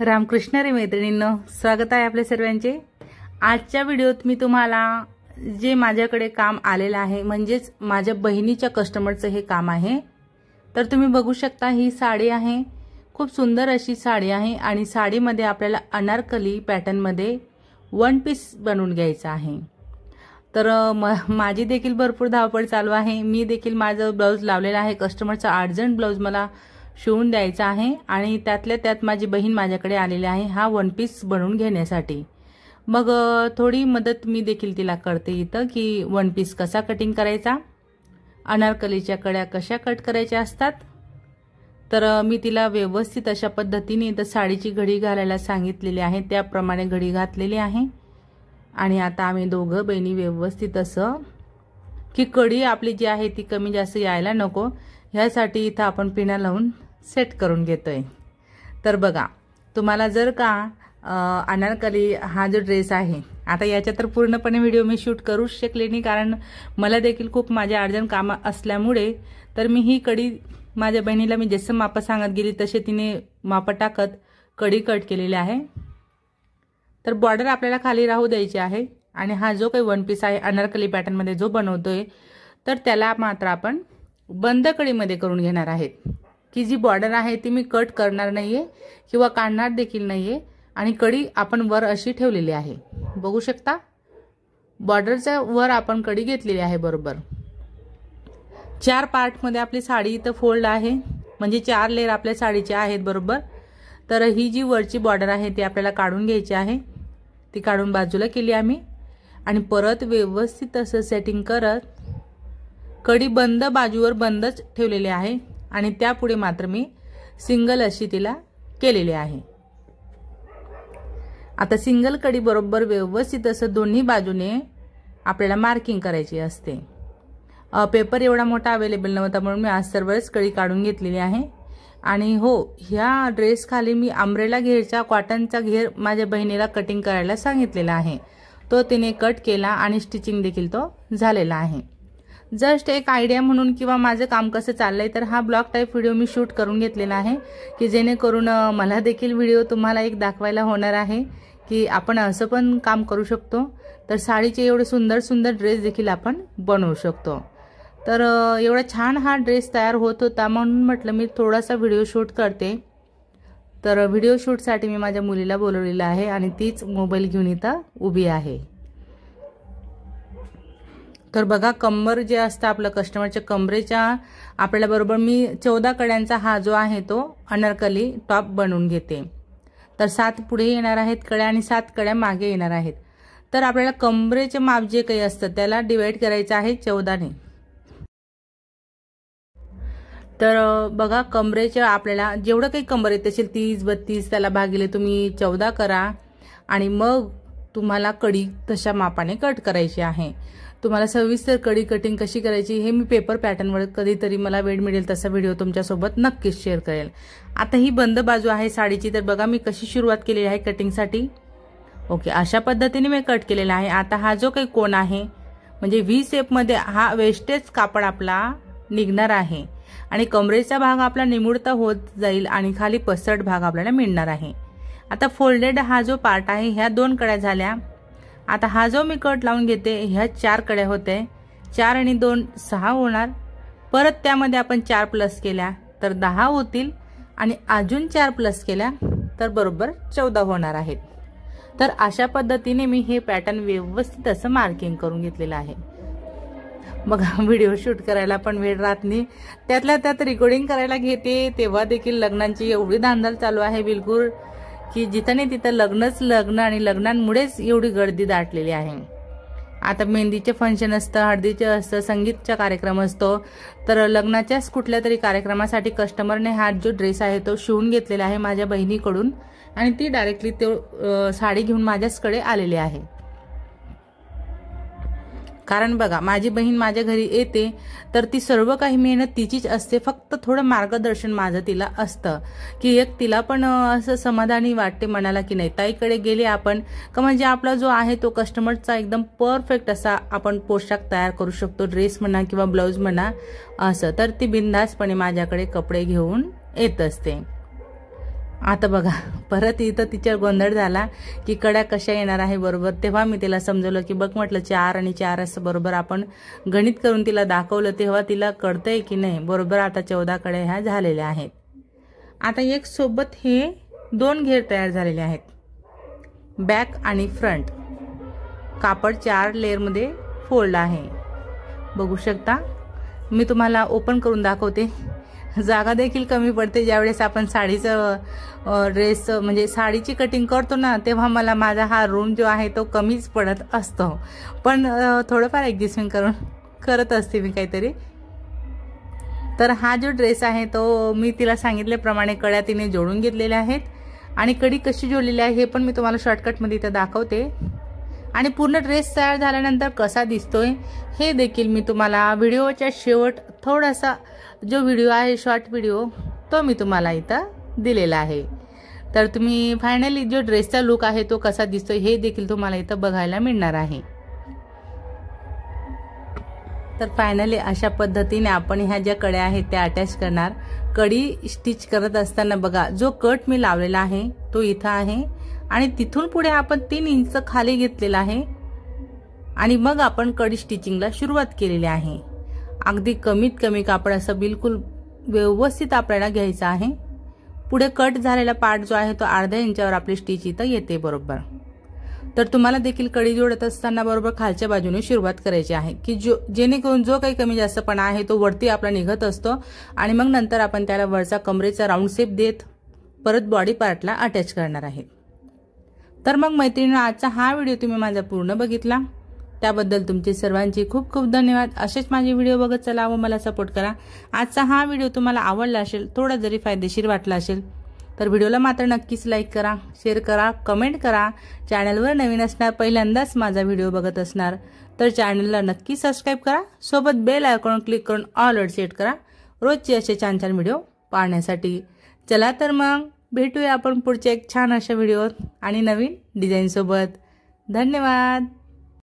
रामकृष्ण रे मैत्रिणींनो, स्वागत आहे आपल्या सर्वांचे। आजच्या व्हिडिओत मी तुम्हाला जे माझ्याकडे काम आलेलं आहे म्हणजेच माझ्या बहिणीच्या कस्टमरचं हे काम आहे। तर तुम्ही बघू शकता ही साडी आहे, खूप सुंदर अशी साडी आहे आणि साडीमध्ये आपल्याला अनारकली पॅटर्न मध्ये वन पीस बनवून घ्यायचा आहे। तर माझी देखील भरपूर धावपळ चालू आहे। मी देखील माझं ब्लाउज लावलेला आहे, कस्टमरचा अर्जंट ब्लाउज मला शिवून द्यायचा आहे आणि त्यातल्या त्यात माझी बहीण माझ्याकडे आलेली आहे हा वन पीस बनवून घेण्यासाठी। मग थोडी मदत मी देखील तिला करते इथं की वन पीस कसा कटिंग करायचा, अनारकलीच्या कड्या कशा कट करायच्या असतात। तर मी तिला व्यवस्थित अशा पद्धतीने इथं साडीची घडी घालायला सांगितलेली आहे, त्याप्रमाणे घडी घातलेली आहे। आणि आता आम्ही दोघं बहिणी व्यवस्थित असं की कडी आपली जी आहे ती कमी जास्त यायला नको ह्यासाठी इथं आपण पिना लावून सेट करून घेतोय। तर बघा, तुम्हाला जर का अनारकली हा जो ड्रेस आहे, आता याच्या तर पूर्णपणे व्हिडिओ मी शूट करू शकले नाही कारण मला देखील खूप माझे अर्जंट काम असल्यामुळे तर मी ही कडी माझ्या बहिणीला मी जसं माप सांगत गेली तसे तिने माप टाकत कडी कट केलेली आहे। तर बॉर्डर आपल्याला खाली राहू द्यायची आहे आणि हा जो काही वन पीस आहे अनारकली पॅटर्न मध्ये जो बनवतोय तर त्याला मात्र आपण बंद कडीमध्ये करून घेणार आहेत की जी बॉर्डर आहे ती मी कट करणार नाहीये किंवा काढणार देखील नाहीये आणि कडी आपण वर अशी ठेवलेली आहे। बघू शकता बॉर्डरच्या वर आपण कडी घेतलेली आहे। बरोबर 4 पार्ट मध्ये आपली साडी इथं फोल्ड आहे, म्हणजे 4 लेयर आपल्या साडीचे आहेत बरोबर। तर ही जी वरची बॉर्डर आहे ती आपल्याला काढून घ्यायची आहे, ती काढून बाजूला केली आम्ही आणि परत व्यवस्थित असं सेटिंग करत कडी बंद बाजूवर बंदच ठेवलेली आहे आणि त्यापुढे मात्र मी सिंगल अशी तिला केलेली आहे। आता सिंगल कडी बरोबर व्यवस्थित असं दोन्ही बाजूने आपल्याला मार्किंग करायची असते। पेपर एवढा मोठा अवेलेबल नव्हता म्हणून मी आज सर्वच कडी काढून घेतलेली आहे। आणि हो, ह्या ड्रेस खाली मी अम्ब्रेला घेरचा कॉटनचा घेर माझ्या बहिणीला कटिंग करायला सांगितलेला आहे, तो तिने कट केला आणि स्टिचिंग देखील तो झालेला आहे। जस्ट एक आयडिया म्हणून किंवा माझं काम कसं चाललंय तर हा ब्लॉग टाइप व्हिडिओ मी शूट करून घेतलेला आहे की जेणेकरून मला देखील व्हिडिओ तुम्हाला एक दाखवायला होणार आहे की आपण असं पण काम करू शकतो। तर साडीचे एवढे सुंदर सुंदर ड्रेस देखील आपण बनवू शकतो। तर एवढा छान हा ड्रेस तयार होत होता म्हणून म्हटलं मी थोडासा व्हिडिओ शूट करते। तर व्हिडिओ शूटसाठी मी माझ्या मुलीला बोलवलेलं आहे आणि तीच मोबाईल घेऊन इथं उभी आहे। तर बघा, कंबर जे असतं आपलं कस्टमरच्या कमरेच्या आपल्याला बरोबर मी 14 कड्यांचा हा जो आहे तो अनारकली टॉप बनवून घेते। तर 7 पुढे येणार आहेत कड्या आणि 7 कड्या मागे येणार आहेत। तर आपल्याला कमरेचे माप जे काही असतं त्याला डिवाइड करायचं आहे 14 ने। तर बघा, कमरेच्या आपल्याला जेवढं काही कंबर येत असेल 30 32 त्याला भागिले तुम्ही 14 करा आणि मग तुम्हाला कडी तशा मापाने कट करायची आहे। तुम्हाला सविस्तर कडी कटिंग कशी करायची हे मी पेपर पॅटर्नवर कधीतरी मला वेळ मिळेल तसा व्हिडिओ तुमच्यासोबत नक्कीच शेअर करेल। आता ही बंद बाजू आहे साडीची, तर बघा मी कशी सुरुवात केलेली आहे कटिंगसाठी। ओके, अशा पद्धतीने मी कट केलेला आहे। आता हा जो काही कोन आहे म्हणजे व्ही शेप मध्ये हा वेस्टेज कापड आपला निघणार आहे आणि कमरेचा भाग आपला निमुळता होत जाईल आणि खाली पसरट भाग आपल्याला मिळणार आहे। आता फोल्डेड हा जो पार्ट आहे ह्या 2 कड्या झाल्या। आता हा जो मी कट लावून घेते ह्या 4 कड्या होते, 4 आणि 2 6 होणार, परत त्यामध्ये आपण 4 प्लस केल्या तर 10 होतील आणि अजून 4 प्लस केल्या तर बरोबर 14 होणार आहेत। तर अशा पद्धतीने मी हे पॅटर्न व्यवस्थित असं मार्किंग करून घेतलेलं आहे। बघा, व्हिडिओ शूट करायला पण वेळ राहत नाही, त्यातल्या त्यात रेकॉर्डिंग करायला घेते तेव्हा देखील लग्नांची एवढी धांदल चालू आहे बिलकुल की जिथं नाही तिथं लग्नच लग्न आणि लग्नांमुळेच एवढी गर्दी दाटलेली आहे। आता मेहंदीचे फंक्शन असतं, हळदीचे असतं, संगीतचा कार्यक्रम असतो, तर लग्नाच्याच कुठल्या तरी कार्यक्रमासाठी कस्टमरने हा जो ड्रेस आहे तो शिवून घेतलेला आहे माझ्या बहिणीकडून आणि ती डायरेक्टली तो साडी घेऊन माझ्याचकडे आलेली आहे। कारण बघा, माझी बहीण माझ्या घरी येते तर ती सर्व काही मेहनत तिचीच असते, फक्त थोडं मार्गदर्शन माझं तिला असतं की एक तिला पण असं समाधानी वाटते मनाला की नाही ताईकडे गेले आपण का म्हणजे आपला जो आहे तो कस्टमरचा एकदम परफेक्ट असा आपण पोशाख तयार करू शकतो, ड्रेस म्हणा किंवा ब्लाउज म्हणा असं। तर ती बिनधास्तपणे माझ्याकडे कपडे घेऊन येत असते। आता बघा परत इथं तिच्यावर गोंधळ झाला की कड्या कशा येणार आहे बरोबर। तेव्हा मी तिला समजवलं की बघ म्हटलं 4 आणि 4 असं बरोबर आपण गणित करून तिला दाखवलं, तेव्हा तिला कळतंय की नाही बरोबर आता 14 कड्या ह्या झालेल्या आहेत। आता एक सोबत हे 2 घेर तयार झालेले आहेत, बॅक आणि फ्रंट। कापड 4 लेअरमध्ये फोल्ड आहे, बघू शकता। मी तुम्हाला ओपन करून दाखवते। जागा देखील कमी पडते ज्यावेळेस आपण साडीचं ड्रेस म्हणजे साडीची कटिंग करतो ना, तेव्हा मला माझा हा रूम जो आहे तो कमीच पडत असतो, पण थोडंफार ॲडजस्टमेंट करून करत असते मी काहीतरी। तर हा जो ड्रेस आहे तो मी तिला सांगितल्याप्रमाणे कड्या तिने जोडून घेतलेल्या आहेत आणि कडी कशी जोडलेली आहे हे पण मी तुम्हाला शॉर्टकटमध्ये इथं दाखवते। आणि पूर्ण ड्रेस तयार झाल्यानंतर कसा दिसतोय हे देखील मी तुम्हाला व्हिडिओच्या शेवट थोडासा जो व्हिडिओ आहे शॉर्ट व्हिडिओ तो मी तुम्हाला इथं दिलेला आहे। तर तुम्ही फायनली जो ड्रेसचा लुक आहे तो कसा दिसतोय हे देखील तुम्हाला इथं बघायला मिळणार आहे। तर फायनली अशा पद्धतीने आपण ह्या ज्या कड्या आहेत त्या अटॅच करणार। कडी स्टिच करत असताना बघा जो कट मी लावलेला आहे तो इथं आहे आणि तिथून पुढे आपण 3 इंच खाली घेतलेला आहे आणि मग आपण कडी स्टिचिंगला सुरुवात केलेली आहे। अगदी कमीत कमी कापड असं बिलकुल व्यवस्थित आपल्याला घ्यायचं आहे। पुढे कट झालेला पार्ट जो आहे तो अर्ध्या इंचावर आपली स्टिच इथं येते बरोबर। तर तुम्हाला देखील कडी जोडत असताना बरोबर खालच्या बाजूने सुरुवात करायची आहे की जेणेकरून जो काही कमी जास्तपणा आहे तो वरती आपला निघत असतो आणि मग नंतर आपण त्याला वरचा कमरेचा राऊंड शेप देत परत बॉडी पार्टला अटॅच करणार आहे। तर मग मैत्रिणींनो, आजचा हा व्हिडिओ तुम्ही माझा पूर्ण बघितला त्याबद्दल तुमचे सर्वांचे खूप खूप धन्यवाद। असेच माझे व्हिडिओ बघत चला व मला सपोर्ट करा। आजचा हा व्हिडिओ तुम्हाला आवडला असेल, थोडा जरी फायदेशीर वाटला असेल तर व्हिडिओला मात्र नक्कीच लाईक करा, शेअर करा, कमेंट करा। चॅनलवर नवीन असणार, पहिल्यांदाच माझा व्हिडिओ बघत असणार तर चॅनलला नक्की सबस्क्राईब करा। सोबत बेल आयकॉन क्लिक करून ऑल वर सेट करा रोजचे असे छान छान व्हिडिओ पाहण्यासाठी। चला तर मग भेटूया आपण पुढच्या एक छान अशा व्हिडिओत आणि नवीन डिझाईन सोबत। धन्यवाद।